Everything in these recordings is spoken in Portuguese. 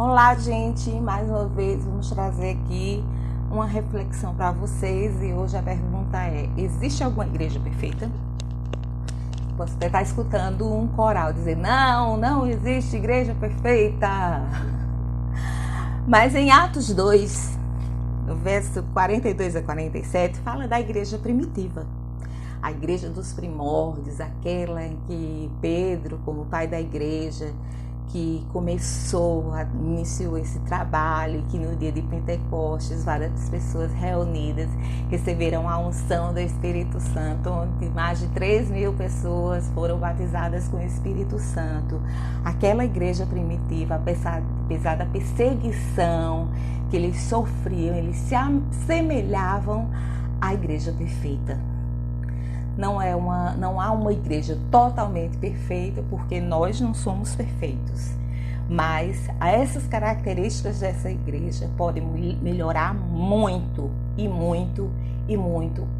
Olá, gente! Mais uma vez vamos trazer aqui uma reflexão para vocês e hoje a pergunta é: existe alguma igreja perfeita? Você até está escutando um coral dizer: não existe igreja perfeita. Mas em Atos 2, no verso 42 a 47, fala da igreja primitiva. A igreja dos primórdios, aquela em que Pedro, como pai da igreja, que iniciou esse trabalho e que no dia de Pentecostes várias pessoas reunidas receberam a unção do Espírito Santo, onde mais de 3.000 pessoas foram batizadas com o Espírito Santo. Aquela igreja primitiva, apesar da perseguição que eles sofriam, eles se assemelhavam à igreja perfeita. Não há uma igreja totalmente perfeita, porque nós não somos perfeitos. Mas essas características dessa igreja podem melhorar muito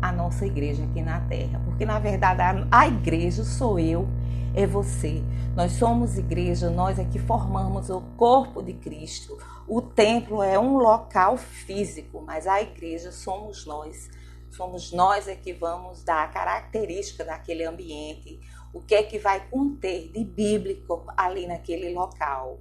a nossa igreja aqui na Terra. Porque, na verdade, a igreja sou eu, é você. Nós somos igreja, nós é que formamos o corpo de Cristo. O templo é um local físico, mas a igreja somos nós. Somos nós que vamos dar a característica daquele ambiente, o que é que vai conter de bíblico ali naquele local.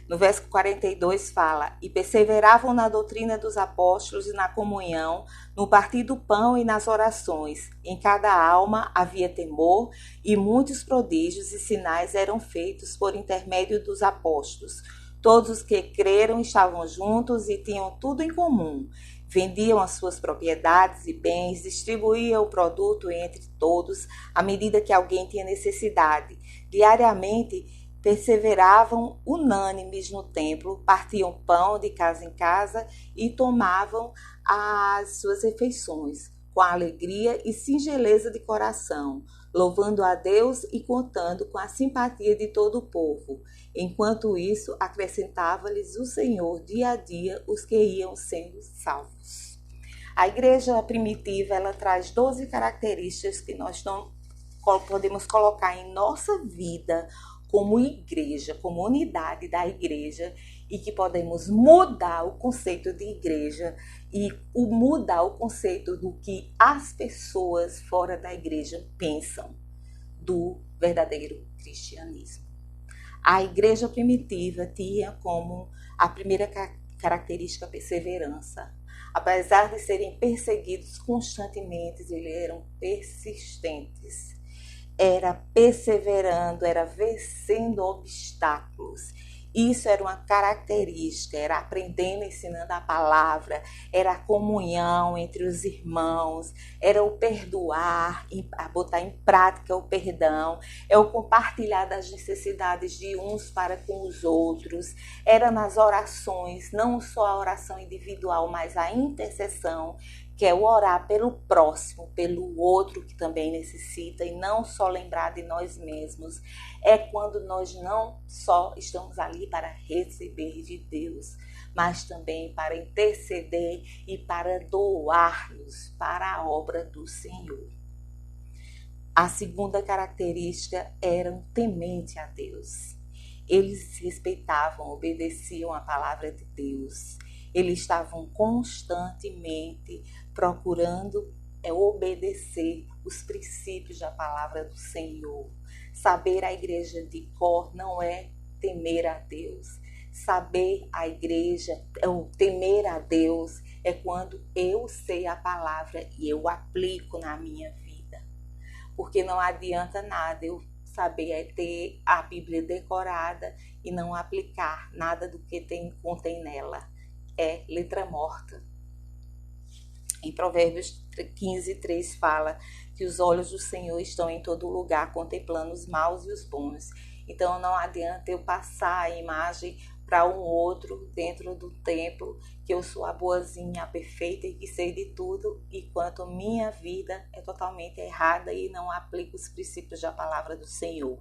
No verso 42 fala: e perseveravam na doutrina dos apóstolos e na comunhão, no partir do pão e nas orações. Em cada alma havia temor, e muitos prodígios e sinais eram feitos por intermédio dos apóstolos. Todos os que creram estavam juntos e tinham tudo em comum. Vendiam as suas propriedades e bens, distribuíam o produto entre todos, à medida que alguém tinha necessidade. Diariamente, perseveravam unânimes no templo, partiam pão de casa em casa e tomavam as suas refeições, com alegria e singeleza de coração, louvando a Deus e contando com a simpatia de todo o povo. Enquanto isso, acrescentava-lhes o Senhor dia a dia os que iam sendo salvos. A igreja primitiva, ela traz 12 características que nós podemos colocar em nossa vida como igreja, como unidade da igreja, e que podemos mudar o conceito de igreja e mudar o conceito do que as pessoas fora da igreja pensam do verdadeiro cristianismo. A igreja primitiva tinha como a primeira característica a perseverança. Apesar de serem perseguidos constantemente, eles eram persistentes. Era perseverando, era vencendo obstáculos. Isso era uma característica, era aprendendo, ensinando a palavra, era a comunhão entre os irmãos, era o perdoar, a botar em prática o perdão, é o compartilhar das necessidades de uns para com os outros, era nas orações, não só a oração individual, mas a intercessão, que é o orar pelo próximo, pelo outro que também necessita, e não só lembrar de nós mesmos. É quando nós não só estamos ali para receber de Deus, mas também para interceder e para doar-nos para a obra do Senhor. A segunda característica era um temente a Deus. Eles respeitavam, obedeciam a palavra de Deus. Eles estavam constantemente procurando obedecer os princípios da palavra do Senhor. Saber a igreja de cor não é temer a Deus. Saber a igreja, temer a Deus, é quando eu sei a palavra e eu aplico na minha vida. Porque não adianta nada eu saber ter a Bíblia decorada e não aplicar nada do que contém nela. É letra morta. Em Provérbios 15:3 fala que os olhos do Senhor estão em todo lugar, contemplando os maus e os bons. Então não adianta eu passar a imagem para um outro dentro do templo, que eu sou a boazinha, a perfeita e que sei de tudo, enquanto minha vida é totalmente errada e não aplico os princípios da palavra do Senhor.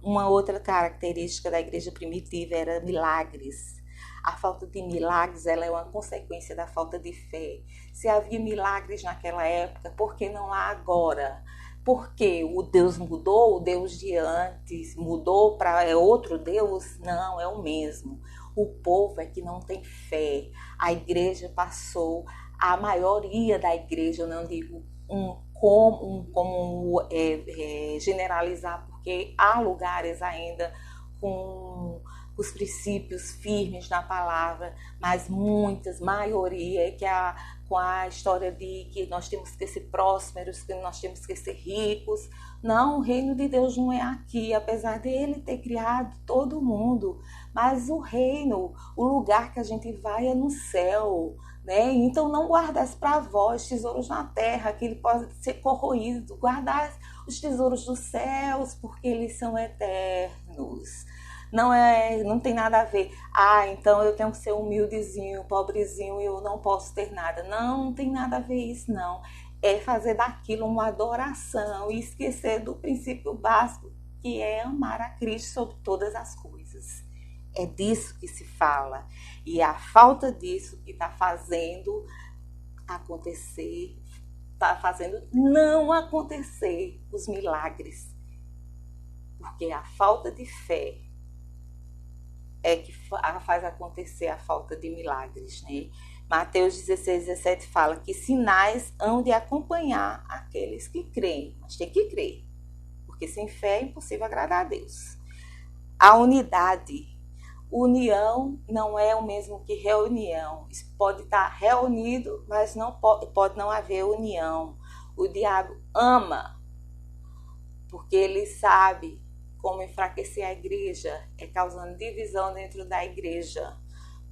Uma outra característica da igreja primitiva era milagres. A falta de milagres, ela é uma consequência da falta de fé. Se havia milagres naquela época, por que não há agora? porque o Deus mudou, o Deus de antes mudou para outro Deus? Não, é o mesmo. O povo é que não tem fé. A igreja passou, a maioria da igreja, eu não digo como generalizar, porque há lugares ainda com os princípios firmes na palavra, mas maioria, com a história de que nós temos que ser prósperos, que nós temos que ser ricos. Não, o reino de Deus não é aqui, apesar de ele ter criado todo mundo, mas o reino, o lugar que a gente vai é no céu, né? Então não guardas para vós tesouros na terra, que ele pode ser corroído, guardar os tesouros dos céus, porque eles são eternos. Não tem nada a ver. Então eu tenho que ser humildezinho, pobrezinho e eu não posso ter nada. Não tem nada a ver isso, não. É fazer daquilo uma adoração e esquecer do princípio básico, que é amar a Cristo sobre todas as coisas. É disso que se fala. E é a falta disso que está fazendo acontecer, está fazendo não acontecer os milagres. Porque a falta de fé é que faz acontecer a falta de milagres, né? Mateus 16:17 fala que sinais hão de acompanhar aqueles que creem, mas tem que crer, porque sem fé é impossível agradar a Deus. A unidade. União não é o mesmo que reunião. Isso pode estar reunido, mas não pode não haver união. O diabo ama, porque ele sabe como enfraquecer a igreja, é causando divisão dentro da igreja.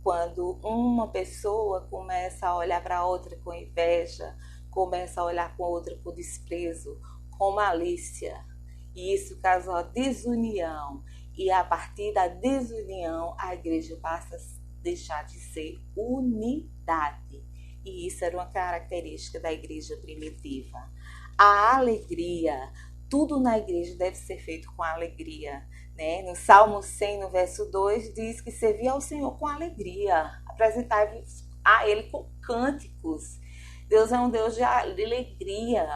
Quando uma pessoa começa a olhar para a outra com inveja, começa a olhar com a outra com desprezo, com malícia, e isso causa desunião. E a partir da desunião, a igreja passa a deixar de ser unidade. E isso era uma característica da igreja primitiva. A alegria. Tudo na igreja deve ser feito com alegria, né? No Salmo 100, no verso 2, diz que servir ao Senhor com alegria, apresentar a Ele com cânticos. Deus é um Deus de alegria.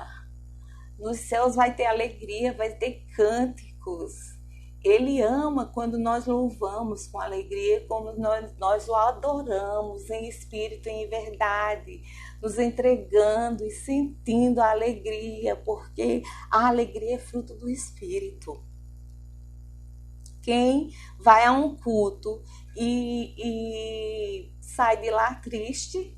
Nos céus vai ter alegria, vai ter cânticos. Ele ama quando nós louvamos com alegria, como nós o adoramos em espírito e em verdade, nos entregando e sentindo a alegria, porque a alegria é fruto do espírito. Quem vai a um culto e sai de lá triste,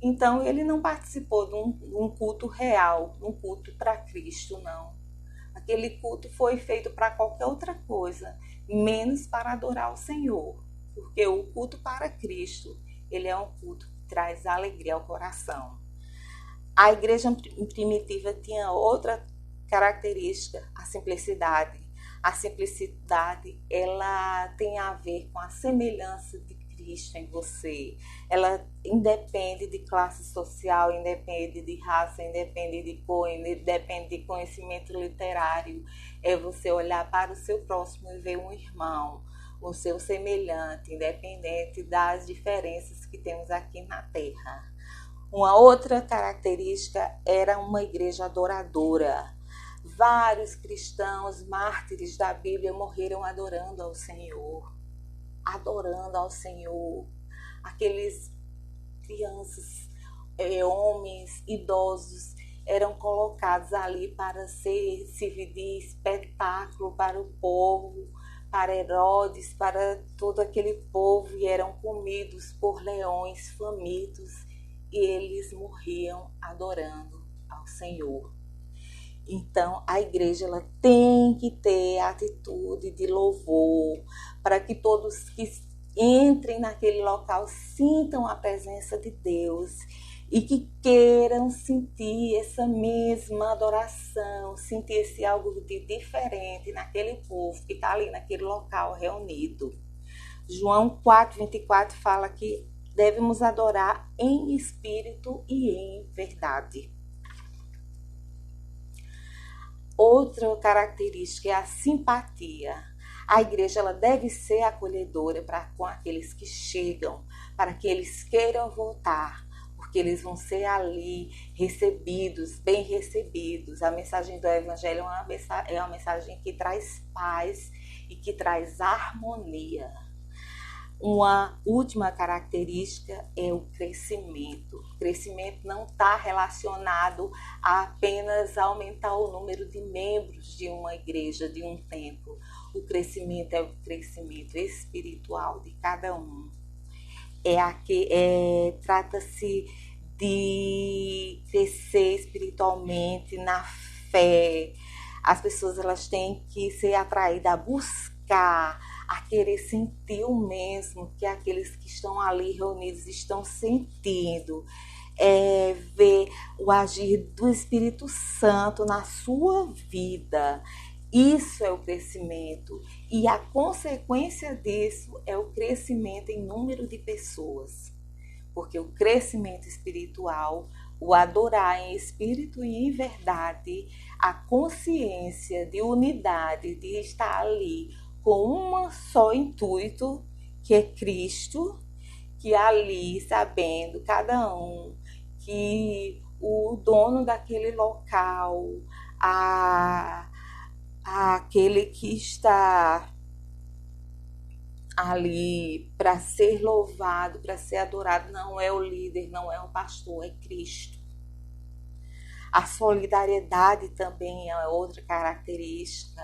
então ele não participou de um culto real, de um culto para Cristo, não. Aquele culto foi feito para qualquer outra coisa, menos para adorar o Senhor. Porque o culto para Cristo, ele é um culto que traz alegria ao coração. A igreja primitiva tinha outra característica, a simplicidade. A simplicidade, ela tem a ver com a semelhança de Cristo em você. Ela independe de classe social, independe de raça, independe de cor, independe de conhecimento literário. É você olhar para o seu próximo e ver um irmão, o seu semelhante, independente das diferenças que temos aqui na Terra. Uma outra característica era uma igreja adoradora. Vários cristãos mártires da Bíblia morreram adorando ao Senhor. Adorando ao Senhor. Aqueles crianças, homens, idosos, eram colocados ali para servir de espetáculo para o povo, para Herodes, para todo aquele povo, e eram comidos por leões famintos, e eles morriam adorando ao Senhor. Então, a igreja ela tem que ter atitude de louvor, para que todos que entrem naquele local sintam a presença de Deus e que queiram sentir essa mesma adoração, sentir esse algo de diferente naquele povo que está ali naquele local reunido. João 4:24 fala que devemos adorar em espírito e em verdade. Outra característica é a simpatia. A igreja ela deve ser acolhedora com aqueles que chegam, para que eles queiram voltar, porque porque eles vão ser ali recebidos, bem recebidos. A mensagem do Evangelho é uma mensagem que traz paz e que traz harmonia. Uma última característica é o crescimento. O crescimento não está relacionado a apenas aumentar o número de membros de uma igreja, de um templo. O crescimento é o crescimento espiritual de cada um. Trata-se de crescer espiritualmente na fé. As pessoas elas têm que ser atraídas a buscar, a querer sentir o mesmo que aqueles que estão ali reunidos estão sentindo. Ver o agir do Espírito Santo na sua vida. Isso é o crescimento. E a consequência disso é o crescimento em número de pessoas. Porque o crescimento espiritual, o adorar em espírito e em verdade, a consciência de unidade, de estar ali com um só intuito, que é Cristo, que ali sabendo cada um que o dono daquele local, aquele que está ali para ser louvado, para ser adorado, não é o líder, não é o pastor, é Cristo. A solidariedade também é outra característica.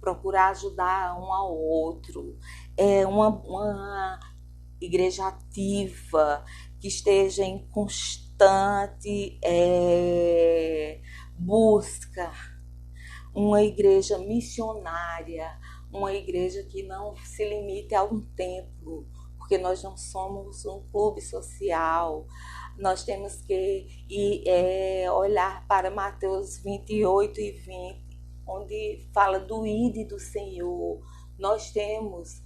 Procurar ajudar um ao outro. É uma igreja ativa, que esteja em constante busca. Uma igreja missionária, uma igreja que não se limite a um templo, porque nós não somos um clube social. Nós temos que olhar para Mateus 28 e 20, onde fala do ide do Senhor. Nós temos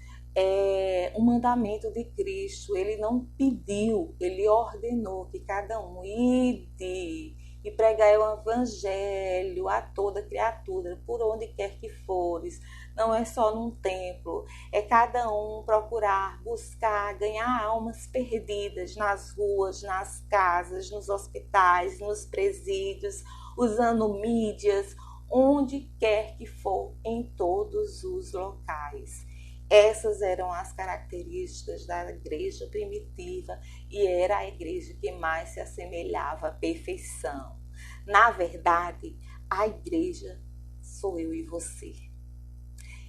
um mandamento de Cristo. Ele não pediu, ele ordenou que cada um ide e pregai o evangelho a toda criatura, por onde quer que fores. Não é só num templo, é cada um procurar, buscar, ganhar almas perdidas nas ruas, nas casas, nos hospitais, nos presídios, usando mídias, onde quer que for, em todos os locais. Essas eram as características da igreja primitiva e era a igreja que mais se assemelhava à perfeição. Na verdade, a igreja sou eu e você.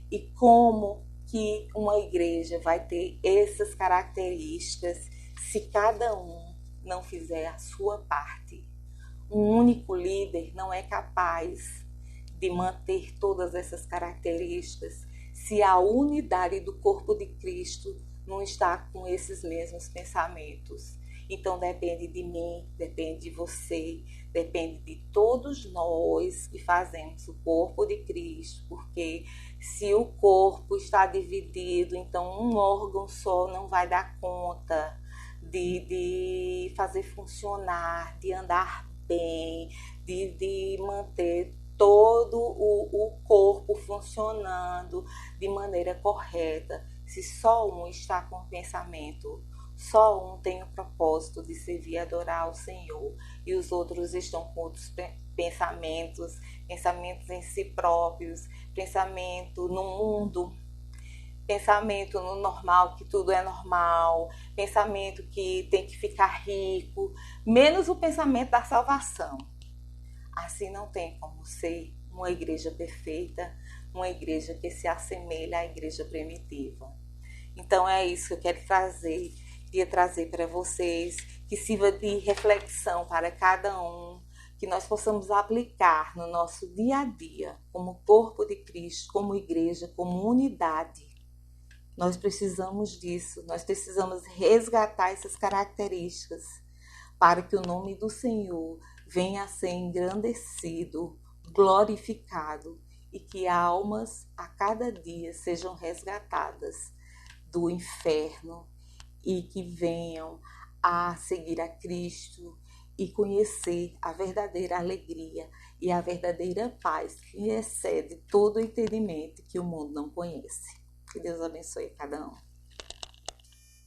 E como que uma igreja vai ter essas características se cada um não fizer a sua parte? Um único líder não é capaz de manter todas essas características se a unidade do corpo de Cristo não está com esses mesmos pensamentos. Então depende de mim, depende de você, depende de todos nós que fazemos o corpo de Cristo, porque se o corpo está dividido, então um órgão só não vai dar conta de fazer funcionar, de andar bem, de manter todo o corpo funcionando de maneira correta. Se só um está com o pensamento, só um tem o propósito de servir e adorar ao Senhor, e os outros estão com outros pensamentos em si próprios, pensamento no mundo, pensamento no normal, que tudo é normal, pensamento que tem que ficar rico, menos o pensamento da salvação. Assim não tem como ser uma igreja perfeita, uma igreja que se assemelha à igreja primitiva. Então é isso que eu quero trazer para vocês, que sirva de reflexão para cada um, que nós possamos aplicar no nosso dia a dia, como corpo de Cristo, como igreja, como unidade. Nós precisamos disso, nós precisamos resgatar essas características para que o nome do Senhor venha a ser engrandecido, glorificado e que almas a cada dia sejam resgatadas do inferno e que venham a seguir a Cristo e conhecer a verdadeira alegria e a verdadeira paz que excede todo o entendimento que o mundo não conhece. Que Deus abençoe cada um.